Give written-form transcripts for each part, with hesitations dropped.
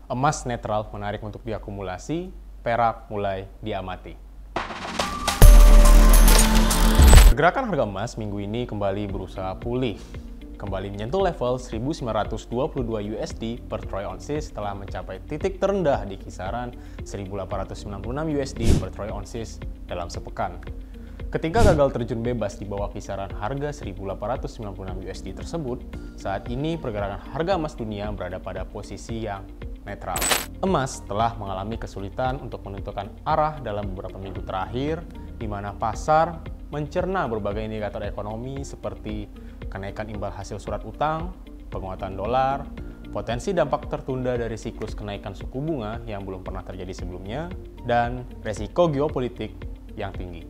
Emas netral menarik untuk diakumulasi, perak mulai diamati. Pergerakan harga emas minggu ini kembali berusaha pulih. Kembali menyentuh level 1.922 USD per troy ounces setelah mencapai titik terendah di kisaran 1.896 USD per troy ounces dalam sepekan. Ketika gagal terjun bebas di bawah kisaran harga 1.896 USD tersebut, saat ini pergerakan harga emas dunia berada pada posisi yang netral. Emas telah mengalami kesulitan untuk menentukan arah dalam beberapa minggu terakhir, di mana pasar mencerna berbagai indikator ekonomi seperti kenaikan imbal hasil surat utang, penguatan dolar, potensi dampak tertunda dari siklus kenaikan suku bunga yang belum pernah terjadi sebelumnya, dan resiko geopolitik yang tinggi.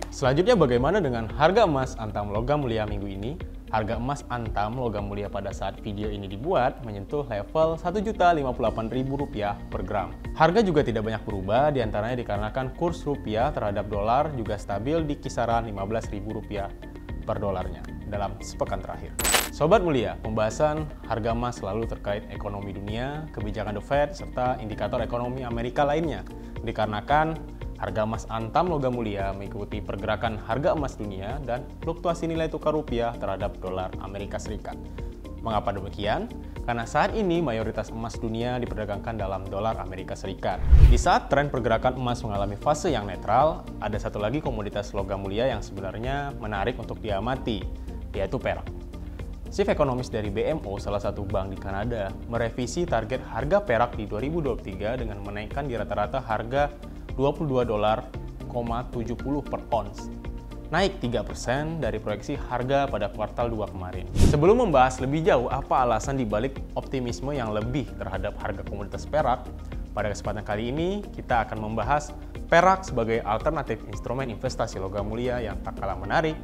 Selanjutnya, bagaimana dengan harga emas antam logam mulia minggu ini? Harga emas antam logam mulia pada saat video ini dibuat menyentuh level Rp1.058.000 per gram. Harga juga tidak banyak berubah, diantaranya dikarenakan kurs rupiah terhadap dolar juga stabil di kisaran Rp15.000 per dolarnya dalam sepekan terakhir. Sobat mulia, pembahasan harga emas selalu terkait ekonomi dunia, kebijakan The Fed, serta indikator ekonomi Amerika lainnya. Dikarenakan harga emas antam logam mulia mengikuti pergerakan harga emas dunia dan fluktuasi nilai tukar rupiah terhadap dolar Amerika Serikat. Mengapa demikian? Karena saat ini mayoritas emas dunia diperdagangkan dalam dolar Amerika Serikat. Di saat tren pergerakan emas mengalami fase yang netral, ada satu lagi komoditas logam mulia yang sebenarnya menarik untuk diamati, yaitu perak. Chief ekonomis dari BMO, salah satu bank di Kanada, merevisi target harga perak di 2023 dengan menaikkan di rata-rata harga $22,70 per ons, naik 3% dari proyeksi harga pada kuartal 2 kemarin. Sebelum membahas lebih jauh apa alasan dibalik optimisme yang lebih terhadap harga komoditas perak, pada kesempatan kali ini kita akan membahas perak sebagai alternatif instrumen investasi logam mulia yang tak kalah menarik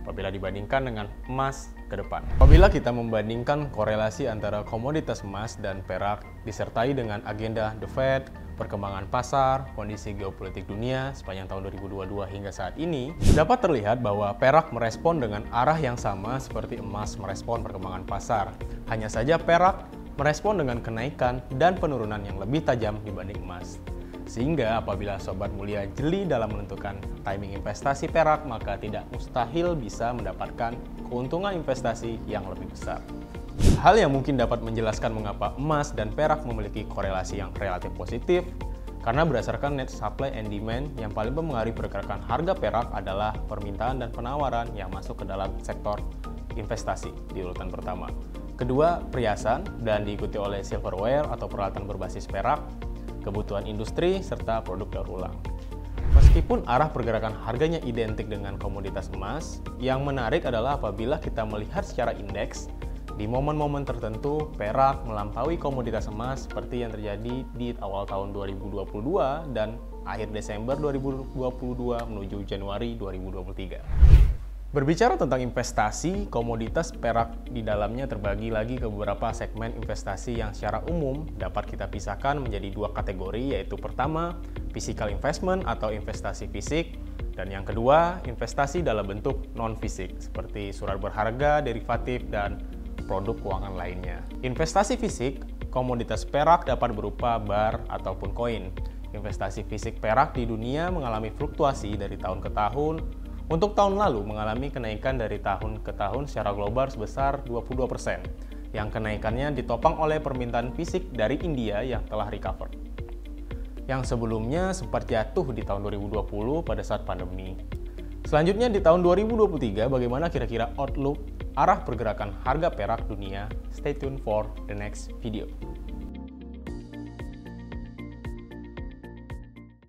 apabila dibandingkan dengan emas ke depan. Apabila kita membandingkan korelasi antara komoditas emas dan perak disertai dengan agenda The Fed, perkembangan pasar, kondisi geopolitik dunia sepanjang tahun 2022 hingga saat ini, dapat terlihat bahwa perak merespon dengan arah yang sama seperti emas merespon perkembangan pasar. Hanya saja perak merespon dengan kenaikan dan penurunan yang lebih tajam dibanding emas. Sehingga apabila sobat mulia jeli dalam menentukan timing investasi perak, maka tidak mustahil bisa mendapatkan keuntungan investasi yang lebih besar. Hal yang mungkin dapat menjelaskan mengapa emas dan perak memiliki korelasi yang relatif positif, karena berdasarkan net supply and demand yang paling mempengaruhi pergerakan harga perak adalah permintaan dan penawaran yang masuk ke dalam sektor investasi di urutan pertama. Kedua, perhiasan, dan diikuti oleh silverware atau peralatan berbasis perak, kebutuhan industri, serta produk daur ulang. Meskipun arah pergerakan harganya identik dengan komoditas emas, yang menarik adalah apabila kita melihat secara indeks, di momen-momen tertentu, perak melampaui komoditas emas seperti yang terjadi di awal tahun 2022 dan akhir Desember 2022 menuju Januari 2023. Berbicara tentang investasi, komoditas perak di dalamnya terbagi lagi ke beberapa segmen investasi yang secara umum dapat kita pisahkan menjadi dua kategori, yaitu pertama, physical investment atau investasi fisik, dan yang kedua, investasi dalam bentuk non-fisik seperti surat berharga, derivatif, dan produk keuangan lainnya. Investasi fisik, komoditas perak dapat berupa bar ataupun koin. Investasi fisik perak di dunia mengalami fluktuasi dari tahun ke tahun. Untuk tahun lalu mengalami kenaikan dari tahun ke tahun secara global sebesar 22%, yang kenaikannya ditopang oleh permintaan fisik dari India yang telah recover, yang sebelumnya sempat jatuh di tahun 2020 pada saat pandemi. Selanjutnya di tahun 2023, bagaimana kira-kira outlook arah pergerakan harga perak dunia? Stay tuned for the next video.